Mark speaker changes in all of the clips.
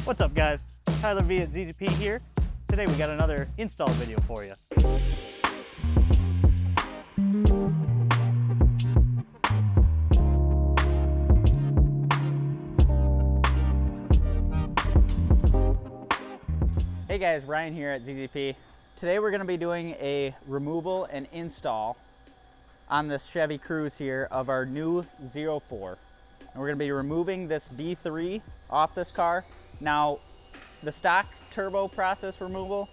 Speaker 1: What's up guys? Tyler V at ZZP here. Today we got another install video for you. Hey guys, Ryan here at ZZP. Today we're going to be doing a removal and install on this Chevy Cruze here of our new Z04. And we're going to be removing this V3 off this car. Now, the stock turbo process removal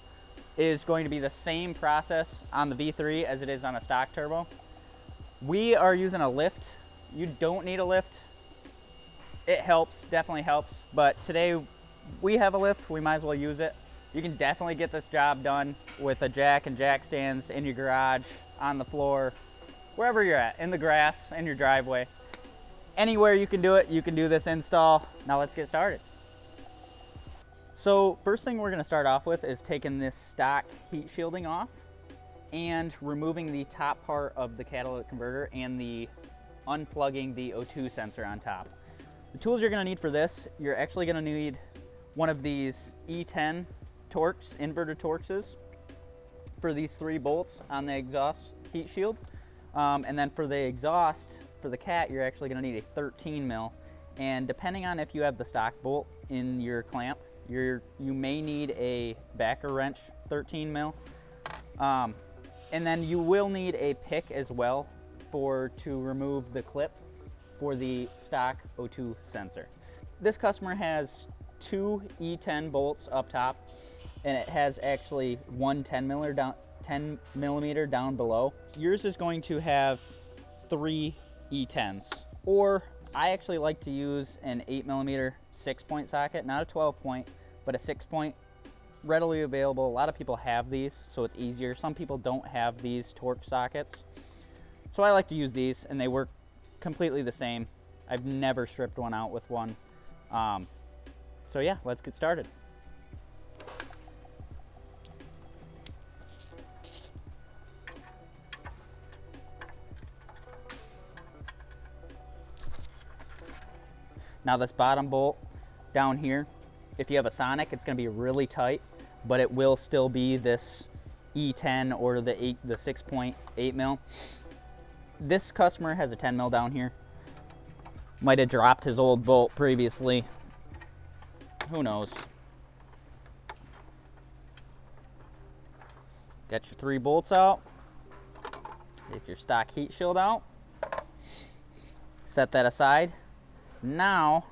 Speaker 1: is going to be the same process on the V3 as it is on a stock turbo. We are using a lift. You don't need a lift. It helps, definitely helps. But today we have a lift, we might as well use it. You can definitely get this job done with a jack and jack stands in your garage, on the floor, wherever you're at, in the grass, in your driveway. Anywhere you can do it, you can do this install. Now let's get started. So first thing we're going to start off with is taking this stock heat shielding off and removing the top part of the catalytic converter and unplugging the O2 sensor on top. The tools you're going to need for this, you're actually going to need one of these E10 Torx, inverted Torxes for these 3 bolts on the exhaust heat shield. And then for the exhaust, for the cat, you're actually going to need a 13 mil. And depending on if you have the stock bolt in your clamp, you may need a backer wrench 13 mil. And then you will need a pick as well to remove the clip for the stock O2 sensor. This customer has 2 E10 bolts up top, and it has actually one 10 millimeter down below. Yours is going to have 3 E10s, or I actually like to use an 8 millimeter 6-point socket, not a 12-point, but a 6-point, readily available. A lot of people have these, so it's easier. Some people don't have these Torx sockets, so I like to use these, and they work completely the same. I've never stripped one out with one. So yeah, let's get started. Now this bottom bolt down here, if you have a Sonic, it's going to be really tight, but it will still be this E10 or the 6.8 mil. This customer has a 10 mil down here. Might have dropped his old bolt previously. Who knows? Got your 3 bolts out. Take your stock heat shield out. Set that aside. Now,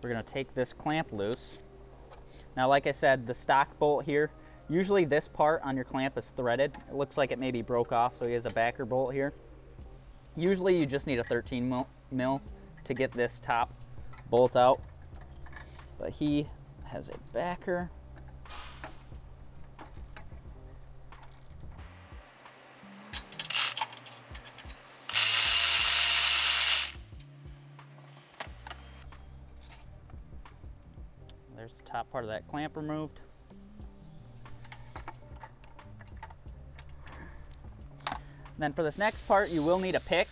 Speaker 1: we're going to take this clamp loose. Now, like I said, the stock bolt here, usually this part on your clamp is threaded. It looks like it maybe broke off, so he has a backer bolt here. Usually you just need a 13 mil to get this top bolt out, but he has a backer. There's the top part of that clamp removed. Then for this next part, you will need a pick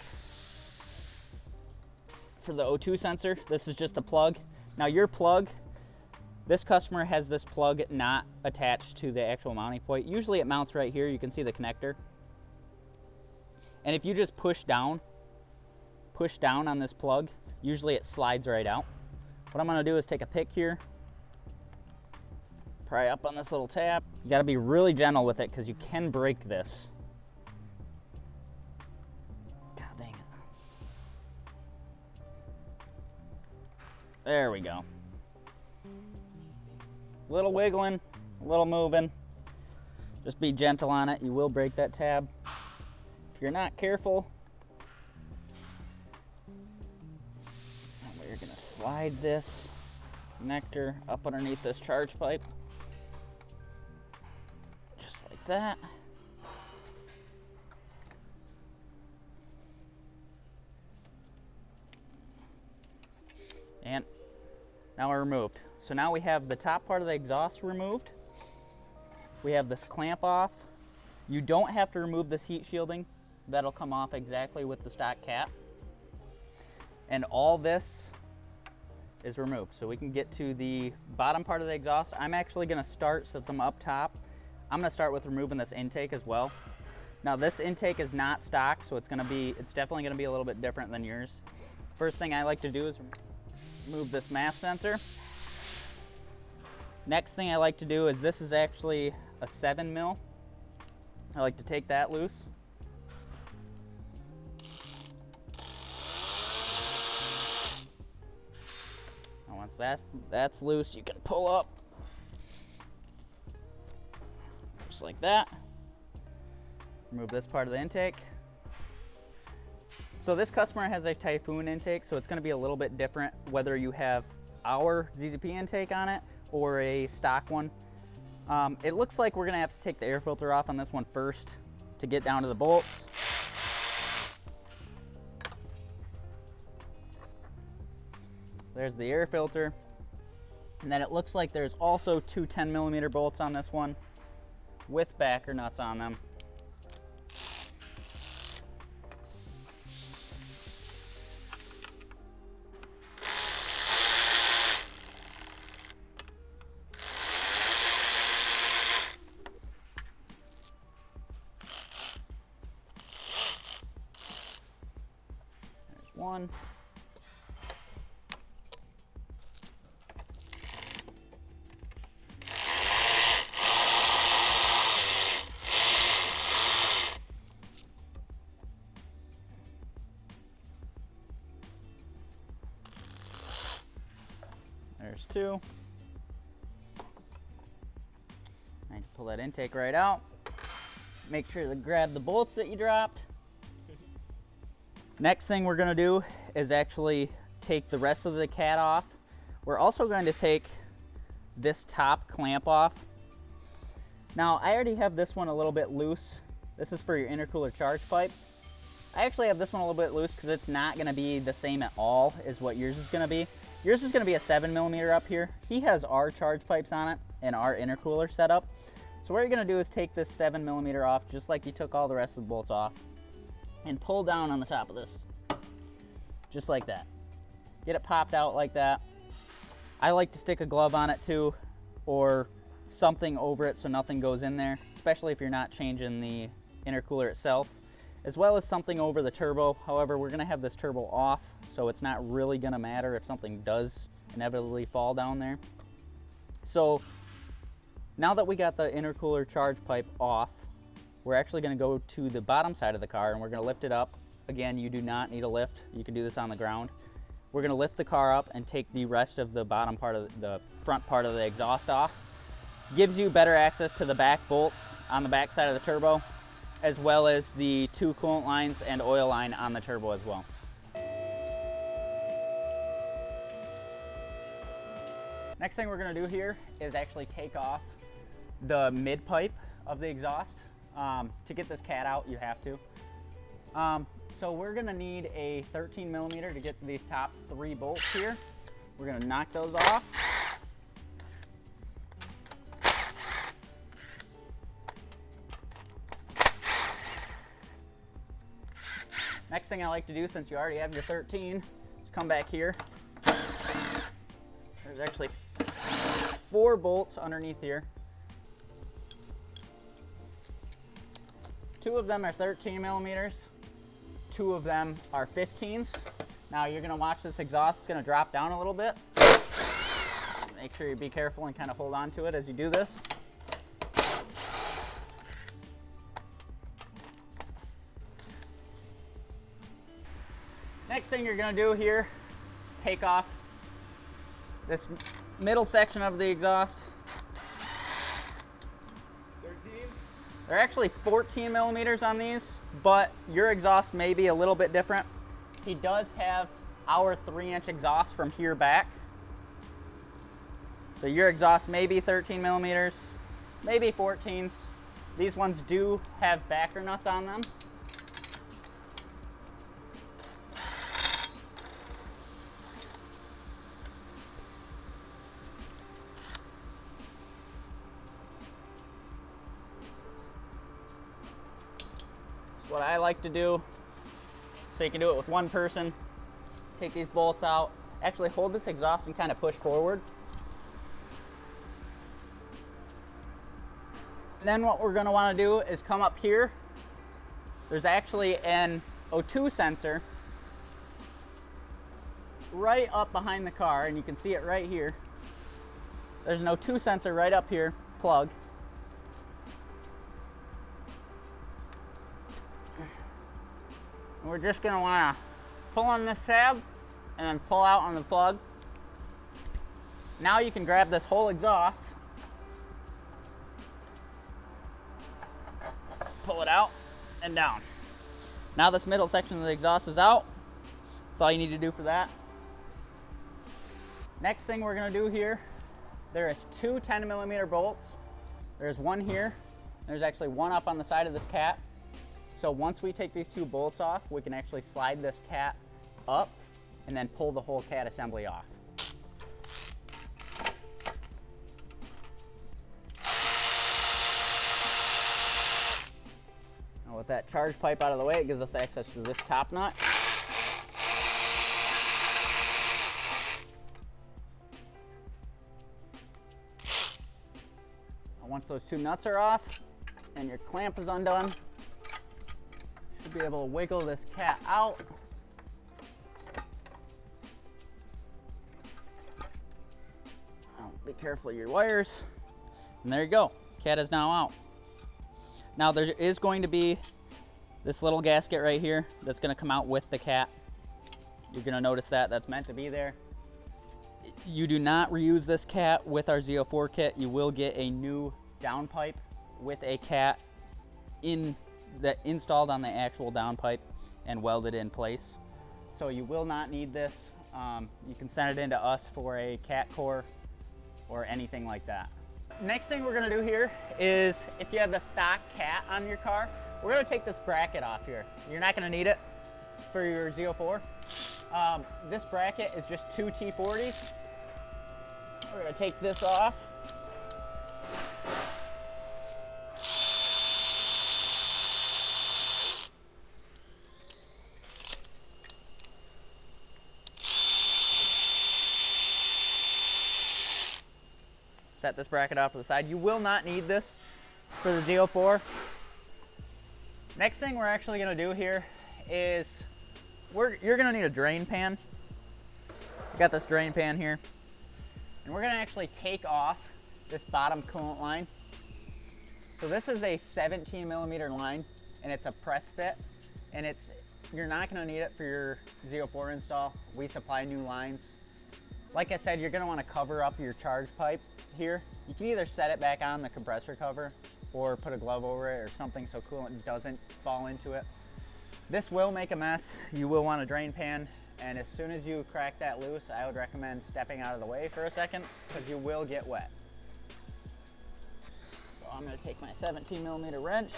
Speaker 1: for the O2 sensor. This is just the plug. Now your plug, this customer has this plug not attached to the actual mounting point. Usually it mounts right here. You can see the connector. And if you just push down on this plug, usually it slides right out. What I'm gonna do is take a pick here, pry up on this little tab. You gotta be really gentle with it because you can break this. God dang it. There we go. A little wiggling, a little moving. Just be gentle on it. You will break that tab. If you're not careful, you're gonna slide this connector up underneath this charge pipe. Just like that. And now we're removed. So now we have the top part of the exhaust removed. We have this clamp off. You don't have to remove this heat shielding. That'll come off exactly with the stock cap. And all this is removed. So we can get to the bottom part of the exhaust. I'm actually gonna start, since I'm up top, I'm gonna start with removing this intake as well. Now this intake is not stock, so it's definitely gonna be a little bit different than yours. First thing I like to do is remove this mass sensor. Next thing I like to do is, this is actually a 7 mil. I like to take that loose. And once that's loose, you can pull up just like that. Remove this part of the intake. So this customer has a Typhoon intake, so it's going to be a little bit different whether you have our ZZP intake on it or a stock one. It looks like we're going to have to take the air filter off on this one first to get down to the bolts. There's the air filter. And then it looks like there's also two 10mm bolts on this one with backer nuts on them. There's one. There's two. I need to pull that intake right out. Make sure to grab the bolts that you dropped. Next thing we're gonna do is actually take the rest of the cat off. We're also going to take this top clamp off. Now, I already have this one a little bit loose. This is for your intercooler charge pipe. I actually have this one a little bit loose because it's not gonna be the same at all as what yours is gonna be. Yours is gonna be a 7mm up here. He has our charge pipes on it and our intercooler setup. So what you're gonna do is take this 7mm off, just like you took all the rest of the bolts off, and pull down on the top of this, just like that. Get it popped out like that. I like to stick a glove on it too, or something over it so nothing goes in there, especially if you're not changing the intercooler itself, as well as something over the turbo. However, we're gonna have this turbo off, so it's not really gonna matter if something does inevitably fall down there. So now that we got the intercooler charge pipe off, we're actually gonna go to the bottom side of the car and we're gonna lift it up. Again, you do not need a lift. You can do this on the ground. We're gonna lift the car up and take the rest of the bottom part of the front part of the exhaust off. Gives you better access to the back bolts on the back side of the turbo, as well as the two coolant lines and oil line on the turbo as well. Next thing we're gonna do here is actually take off the mid pipe of the exhaust. To get this cat out, you have to. So we're gonna need a 13mm to get these top 3 bolts here. We're gonna knock those off. Next thing I like to do, since you already have your 13, is come back here. There's actually 4 bolts underneath here. 2 of them are 13mm, 2 of them are 15s. Now you're gonna watch this exhaust, it's gonna drop down a little bit. Make sure you be careful and kind of hold on to it as you do this. Next thing you're gonna do here, take off this middle section of the exhaust. 13s? They're actually 14mm on these, but your exhaust may be a little bit different. He does have our 3-inch exhaust from here back. So your exhaust may be 13mm, maybe 14s. These ones do have backer nuts on them. What I like to do, so you can do it with one person, Take these bolts out. Actually hold this exhaust and kind of push forward. And then what we're gonna wanna do is come up here. There's actually an O2 sensor right up behind the car, and you can see it right here. There's an O2 sensor right up here, plug. And we're just gonna wanna pull on this tab and then pull out on the plug. Now you can grab this whole exhaust, pull it out and down. Now this middle section of the exhaust is out. That's all you need to do for that. Next thing we're gonna do here, there is two 10mm bolts. There's one here. There's actually one up on the side of this cat. So once we take these two bolts off, we can actually slide this cat up and then pull the whole cat assembly off. Now with that charge pipe out of the way, it gives us access to this top nut. Once those two nuts are off and your clamp is undone, you should be able to wiggle this cat out. Be careful of your wires. And there you go. Cat is now out. Now there is going to be this little gasket right here that's going to come out with the cat. You're going to notice that that's meant to be there. You do not reuse this cat with our Z04 kit. You will get a new downpipe with a cat installed on the actual downpipe and welded in place. So you will not need this. You can send it in to us for a cat core or anything like that. Next thing we're gonna do here is, if you have the stock cat on your car, we're gonna take this bracket off here. You're not gonna need it for your Z04. This bracket is just two T40s. We're gonna take this off. Set this bracket off to the side. You will not need this for the Z04. Next thing we're actually gonna do here is, you're gonna need a drain pan. Got this drain pan here. And we're gonna actually take off this bottom coolant line. So this is a 17mm line, and it's a press fit. And you're not gonna need it for your Z04 install. We supply new lines. Like I said, you're gonna wanna cover up your charge pipe here. You can either set it back on the compressor cover or put a glove over it or something so coolant doesn't fall into it. This will make a mess. You will want a drain pan, and as soon as you crack that loose, I would recommend stepping out of the way for a second because you will get wet. So I'm gonna take my 17mm wrench.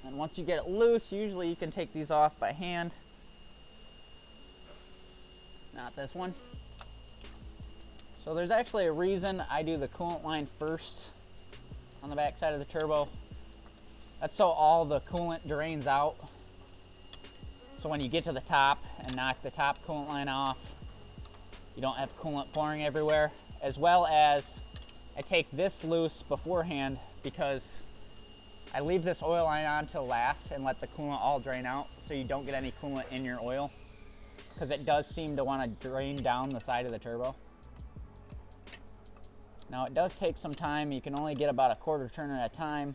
Speaker 1: And once you get it loose, usually you can take these off by hand. Not this one. So there's actually a reason I do the coolant line first on the back side of the turbo. That's so all the coolant drains out. So when you get to the top and knock the top coolant line off, you don't have coolant pouring everywhere. As well as I take this loose beforehand because I leave this oil line on till last and let the coolant all drain out so you don't get any coolant in your oil, because it does seem to want to drain down the side of the turbo. Now it does take some time. You can only get about a quarter turn at a time.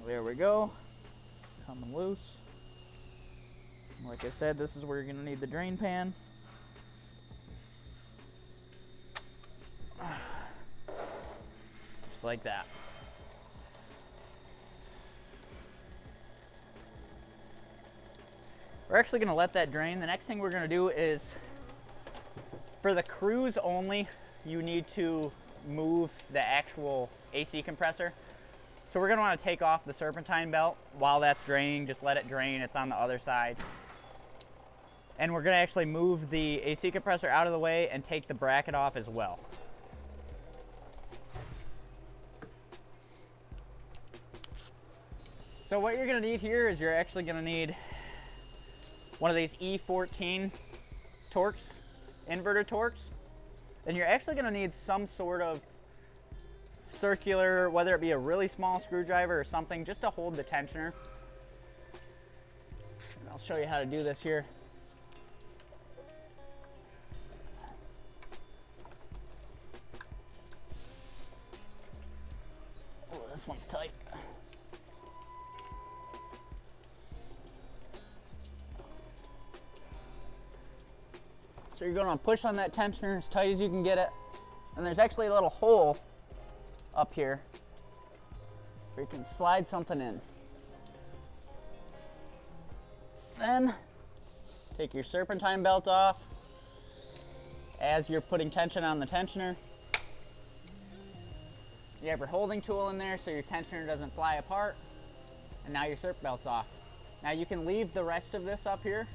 Speaker 1: There we go, coming loose. Like I said, this is where you're gonna need the drain pan. Just like that. We're actually gonna let that drain. The next thing we're gonna do is, for the Cruze only, you need to move the actual AC compressor. So we're gonna wanna take off the Serpentine Belt while that's draining. Just let it drain, it's on the other side. And we're gonna actually move the AC compressor out of the way and take the bracket off as well. So what you're gonna need here is you're actually gonna need one of these E14 Torx, inverter Torx. And you're actually gonna need some sort of circular, whether it be a really small screwdriver or something, just to hold the tensioner. And I'll show you how to do this here. Oh, this one's tight. So you're going to push on that tensioner as tight as you can get it. And there's actually a little hole up here where you can slide something in. Then take your serpentine belt off as you're putting tension on the tensioner. You have your holding tool in there so your tensioner doesn't fly apart. And now your serp belt's off. Now you can leave the rest of this up here.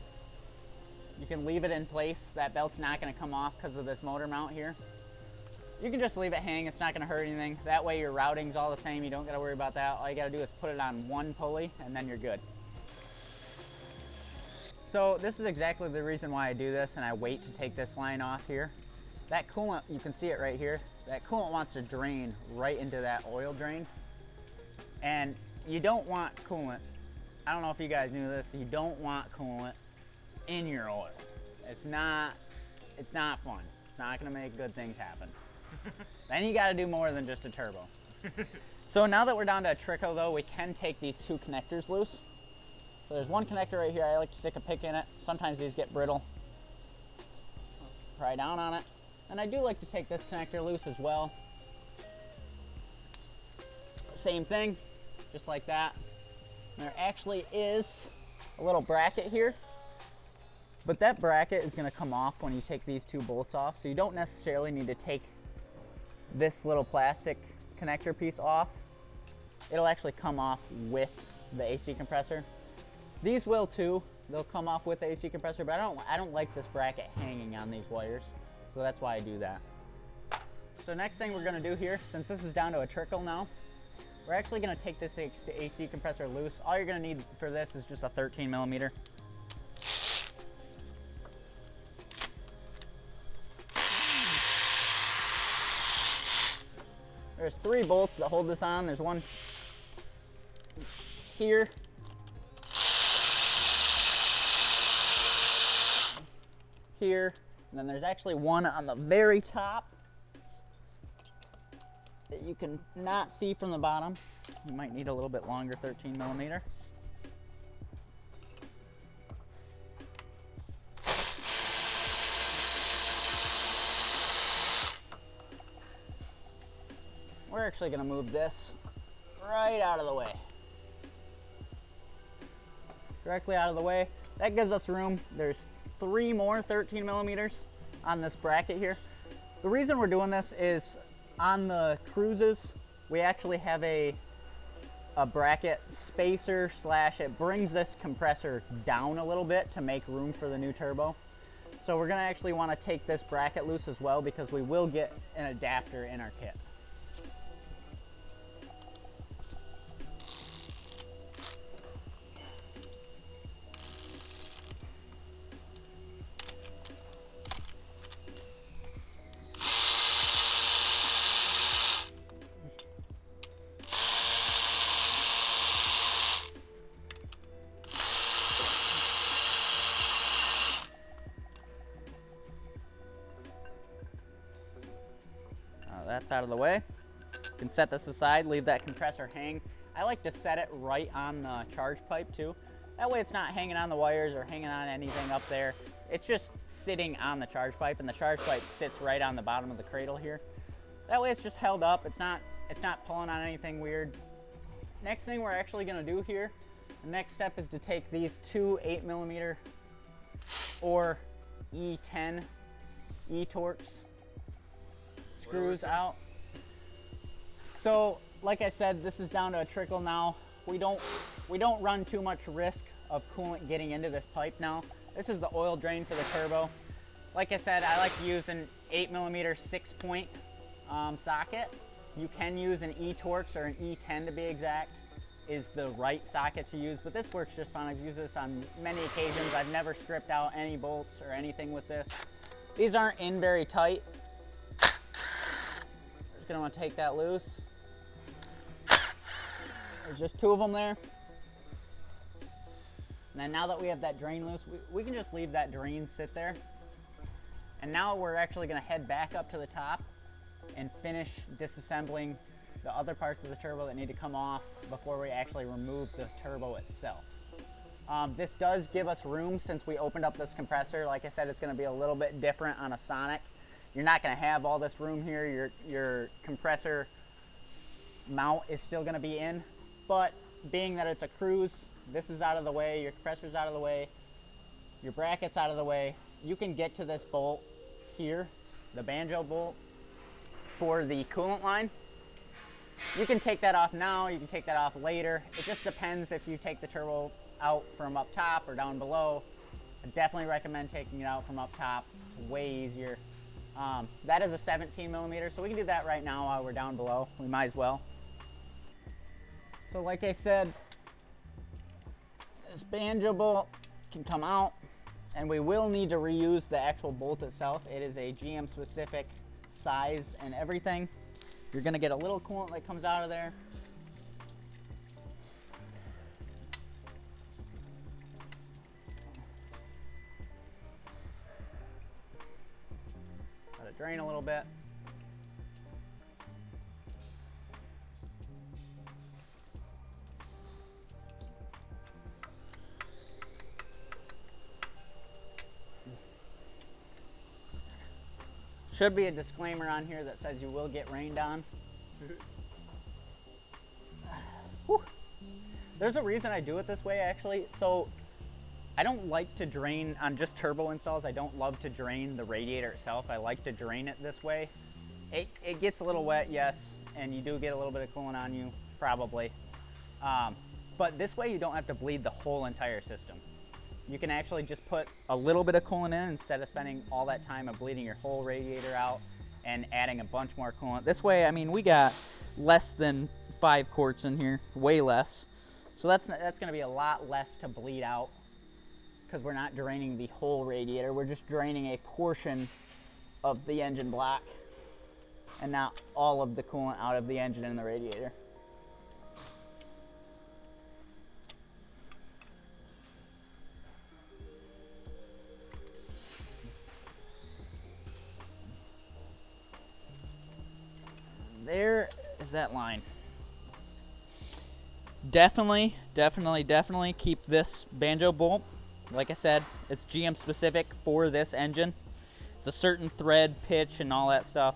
Speaker 1: You can leave it in place. That belt's not going to come off because of this motor mount here. You can just leave it hang. It's not going to hurt anything. That way your routing's all the same. You don't got to worry about that. All you got to do is put it on one pulley and then you're good. So this is exactly the reason why I do this, and I wait to take this line off here. That coolant, you can see it right here. That coolant wants to drain right into that oil drain. And you don't want coolant. I don't know if you guys knew this. You don't want coolant in your oil. It's not fun. It's not gonna make good things happen. Then you gotta do more than just a turbo. So now that we're down to a trickle though, we can take these two connectors loose. So there's one connector right here. I like to stick a pick in it. Sometimes these get brittle. Pry down on it. And I do like to take this connector loose as well. Same thing, just like that. And there actually is a little bracket here. But that bracket is going to come off when you take these two bolts off, so you don't necessarily need to take this little plastic connector piece off. It'll actually come off with the AC compressor. These will too. They'll come off with the AC compressor, but I don't like this bracket hanging on these wires, so that's why I do that. So next thing we're going to do here, since this is down to a trickle now, we're actually going to take this AC compressor loose. All you're going to need for this is just a 13 millimeter. There's 3 bolts that hold this on. There's one here, here, and then there's actually one on the very top that you can not see from the bottom. You might need a little bit longer 13 millimeter. We're actually going to move this right out of the way. Directly out of the way. That gives us room. There's 3 more 13 millimeters on this bracket here. The reason we're doing this is on the Cruzes, we actually have a bracket spacer slash, it brings this compressor down a little bit to make room for the new turbo. So we're going to actually want to take this bracket loose as well, because we will get an adapter in our kit. That's out of the way. You can set this aside, leave that compressor hang. I like to set it right on the charge pipe too. That way it's not hanging on the wires or hanging on anything up there. It's just sitting on the charge pipe, and the charge pipe sits right on the bottom of the cradle here. That way it's just held up. It's not pulling on anything weird. Next thing we're actually gonna do here, the next step is to take these 2 8 millimeter or E10 E-Torx screws out. So like I said, this is down to a trickle now. We don't run too much risk of coolant getting into this pipe now. This is the oil drain for the turbo. Like I said, I like to use an 8 millimeter 6-point socket. You can use an E-Torx or an E10 to be exact. is the right socket to use, but this works just fine. I've used this on many occasions. I've never stripped out any bolts or anything with this. These aren't in very tight. Just gonna want to take that loose. There's just 2 of them there. And then now that we have that drain loose, we can just leave that drain sit there. And now we're actually gonna head back up to the top and finish disassembling the other parts of the turbo that need to come off before we actually remove the turbo itself. This does give us room since we opened up this compressor. Like I said, it's gonna be a little bit different on a Sonic. You're not gonna have all this room here. Your compressor mount is still gonna be in, but being that it's a Cruze, this is out of the way, your compressor's out of the way, your bracket's out of the way, you can get to this bolt here, the banjo bolt for the coolant line. You can take that off now, you can take that off later. It just depends if you take the turbo out from up top or down below. I definitely recommend taking it out from up top. It's way easier. That is a 17 millimeter, so we can do that right now while we're down below. We might as well. So like I said, this banjo bolt can come out, and we will need to reuse the actual bolt itself. It is a GM specific size and everything. You're gonna get a little coolant that comes out of there. Let it drain a little bit. Should be a disclaimer on here that says you will get rained on. There's a reason I do it this way, actually. So I don't like to drain on just turbo installs. I don't love to drain the radiator itself. I like to drain it this way. It gets a little wet, yes, and you do get a little bit of coolant on you, probably. But this way you don't have to bleed the whole entire system. You can actually just put a little bit of coolant in instead of spending all that time of bleeding your whole radiator out and adding a bunch more coolant. This way, I mean, we got less than 5 quarts in here, way less. So that's gonna be a lot less to bleed out because we're not draining the whole radiator. We're just draining a portion of the engine block and not all of the coolant out of the engine and the radiator. There is that line. Definitely keep this banjo bolt. Like I said, it's GM specific for this engine. It's a certain thread, pitch, and all that stuff.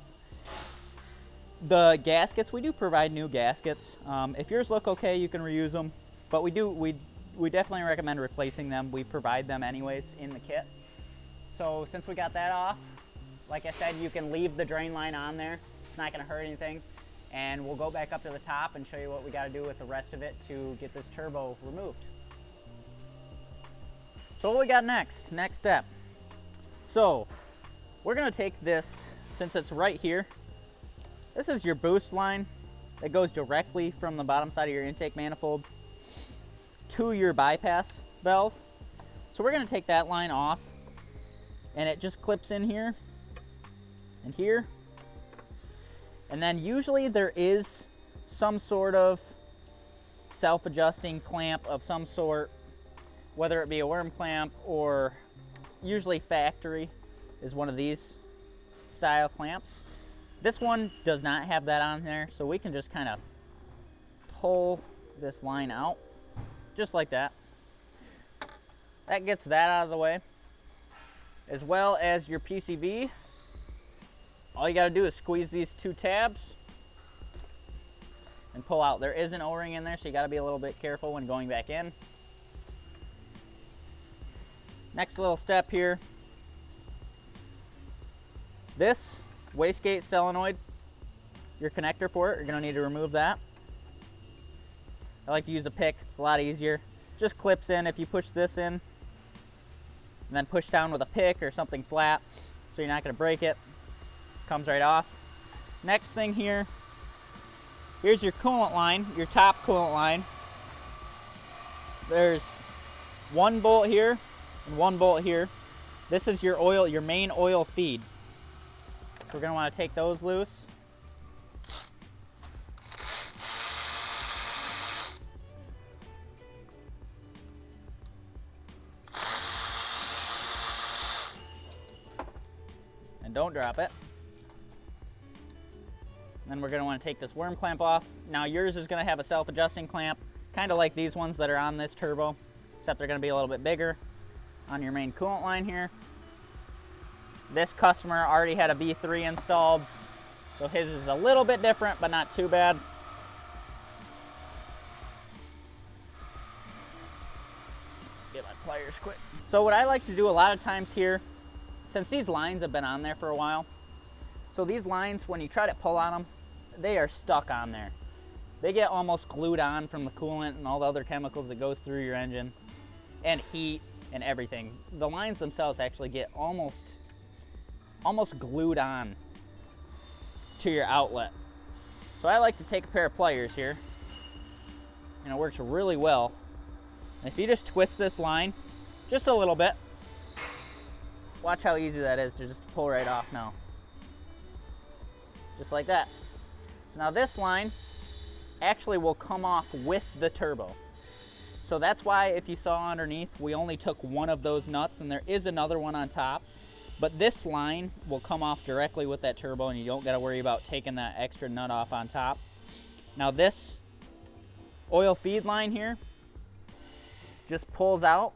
Speaker 1: The gaskets, we do provide new gaskets. If yours look okay, you can reuse them. But we definitely recommend replacing them. We provide them anyways in the kit. So since we got that off, like I said, you can leave the drain line on there. It's not gonna hurt anything. And we'll go back up to the top and show you what we gotta do with the rest of it to get this turbo removed. So what we got next step. So we're gonna take this, since it's right here, this is your boost line that goes directly from the bottom side of your intake manifold to your bypass valve. So we're gonna take that line off, and it just clips in here and here. And then usually there is some sort of self-adjusting clamp of some sort, whether it be a worm clamp or usually factory is one of these style clamps. This one does not have that on there, so we can just kind of pull this line out just like that. That gets that out of the way, as well as your PCV. All you gotta do is squeeze these 2 tabs and pull out. There is an O-ring in there, so you gotta be a little bit careful when going back in. Next little step here. This wastegate solenoid, your connector for it, you're gonna need to remove that. I like to use a pick, it's a lot easier. Just clips in if you push this in, and then push down with a pick or something flat, so you're not gonna break it. Comes right off. Next thing here, here's your coolant line, your top coolant line. there's one bolt here and one bolt here. This is your oil, your main oil feed. So we're gonna wanna take those loose. And don't drop it. Then we're gonna wanna take this worm clamp off. Now yours is gonna have a self-adjusting clamp, kind of like these ones that are on this turbo, except they're gonna be a little bit bigger on your main coolant line here. This customer already had a V3 installed, so his is a little bit different, but not too bad. Get my pliers quick. So what I like to do a lot of times here, since these lines have been on there for a while, so these lines, when you try to pull on them, they are stuck on there. They get almost glued on from the coolant and all the other chemicals that goes through your engine, and heat and everything. The lines themselves actually get almost glued on to your outlet. So I like to take a pair of pliers here, and it works really well. And if you just twist this line just a little bit, watch how easy that is to just pull right off now. Just like that. So now this line actually will come off with the turbo. So that's why if you saw underneath, we only took one of those nuts, and there is another one on top. But this line will come off directly with that turbo, and you don't gotta worry about taking that extra nut off on top. Now this oil feed line here just pulls out,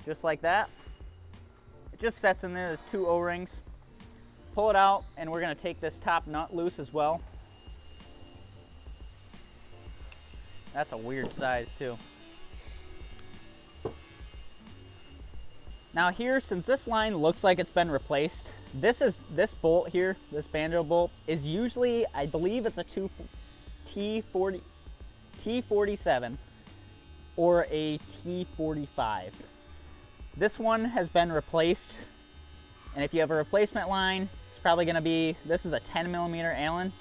Speaker 1: just like that. It just sets in there, there's two O-rings. Pull it out, and we're gonna take this top nut loose as well. That's a weird size too. Now here, since this line looks like it's been replaced, this bolt here, this banjo bolt, is usually, I believe it's a T47 or a T45. This one has been replaced, and if you have a replacement line, it's probably gonna be, this is a 10mm Allen.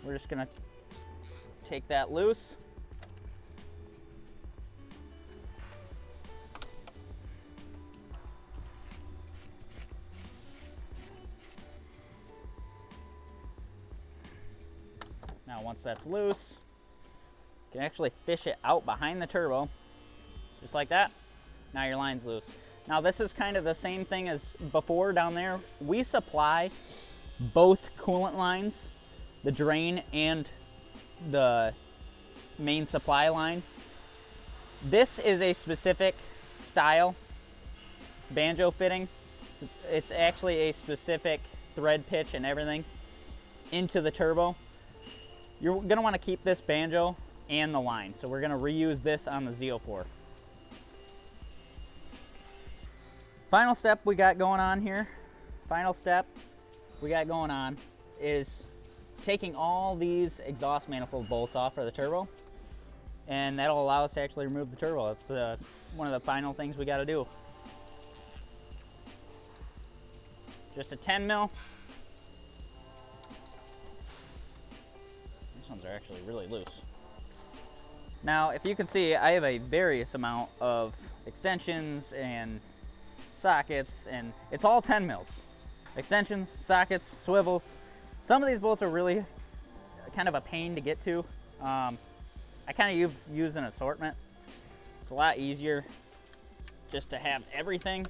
Speaker 1: We're just gonna take that loose. Now once that's loose, you can actually fish it out behind the turbo, just like that. Now your line's loose. Now this is kind of the same thing as before down there. We supply both coolant lines, the drain and the main supply line. This is a specific style banjo fitting. It's actually a specific thread pitch and everything into the turbo. You're gonna wanna keep this banjo and the line, so we're gonna reuse this on the Z04. Final step we got going on here, is taking all these exhaust manifold bolts off for the turbo, and that'll allow us to actually remove the turbo. That's one of the final things we gotta do. Just a 10mm. These ones are actually really loose. Now, if you can see, I have a various amount of extensions and sockets, and it's all 10mm. Extensions, sockets, swivels. Some of these bolts are really kind of a pain to get to. I kind of use an assortment. It's a lot easier just to have everything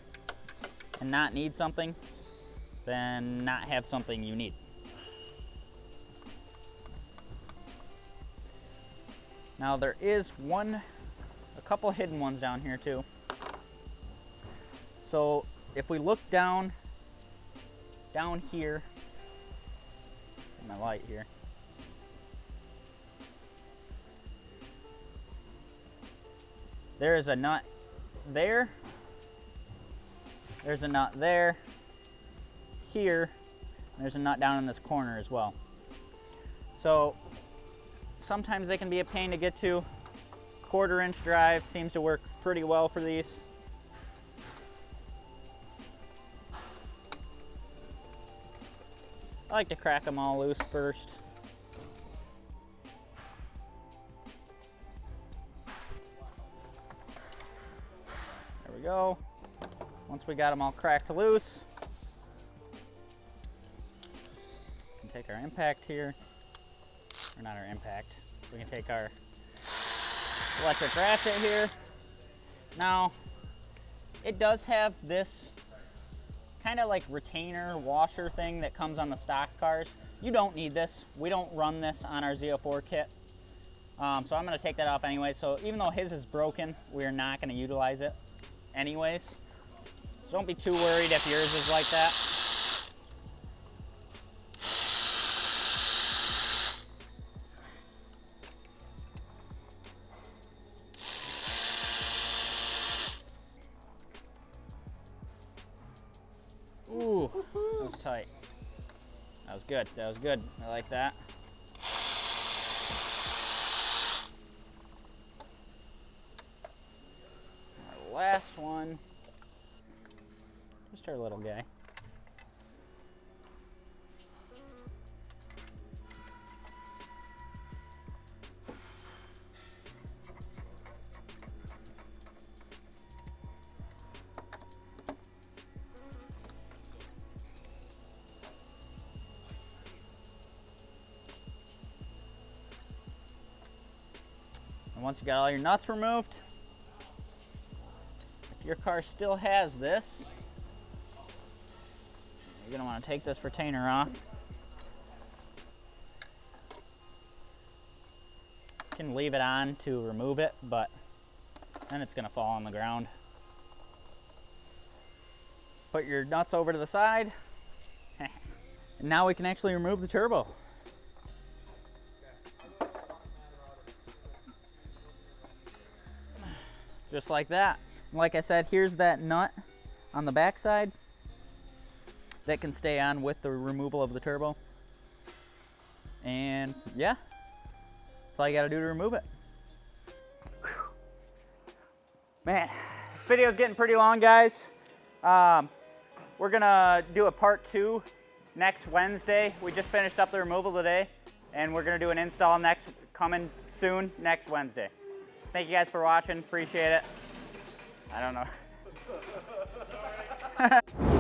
Speaker 1: and not need something than not have something you need. Now there is a couple hidden ones down here too. So if we look down here, my light here. There is a nut there. There's a nut there. Here. There's a nut down in this corner as well. So sometimes they can be a pain to get to. 1/4" drive seems to work pretty well for these. I like to crack them all loose first. go. Once we got them all cracked loose, we can take our impact here, or not our impact, we can take our electric ratchet here. Now, it does have this kind of like retainer washer thing that comes on the stock cars. You don't need this. We don't run this on our Z04 kit. So I'm gonna take that off anyway. So even though his is broken, we're not gonna utilize it anyways. So don't be too worried if yours is like that. Ooh, that was tight. That was good, that was good. I like that. Our last one, just our little guy. And once you got all your nuts removed, if your car still has this, you're gonna wanna take this retainer off. You can leave it on to remove it, but then it's gonna fall on the ground. Put your nuts over to the side. And now we can actually remove the turbo. Just like that. Like I said, here's that nut on the back side that can stay on with the removal of the turbo. And yeah, that's all you gotta do to remove it. Whew. Man, this video's getting pretty long, guys. We're gonna do a part 2 next Wednesday. We just finished up the removal today, and we're gonna do an install coming soon next Wednesday. Thank you guys for watching, appreciate it. I don't know.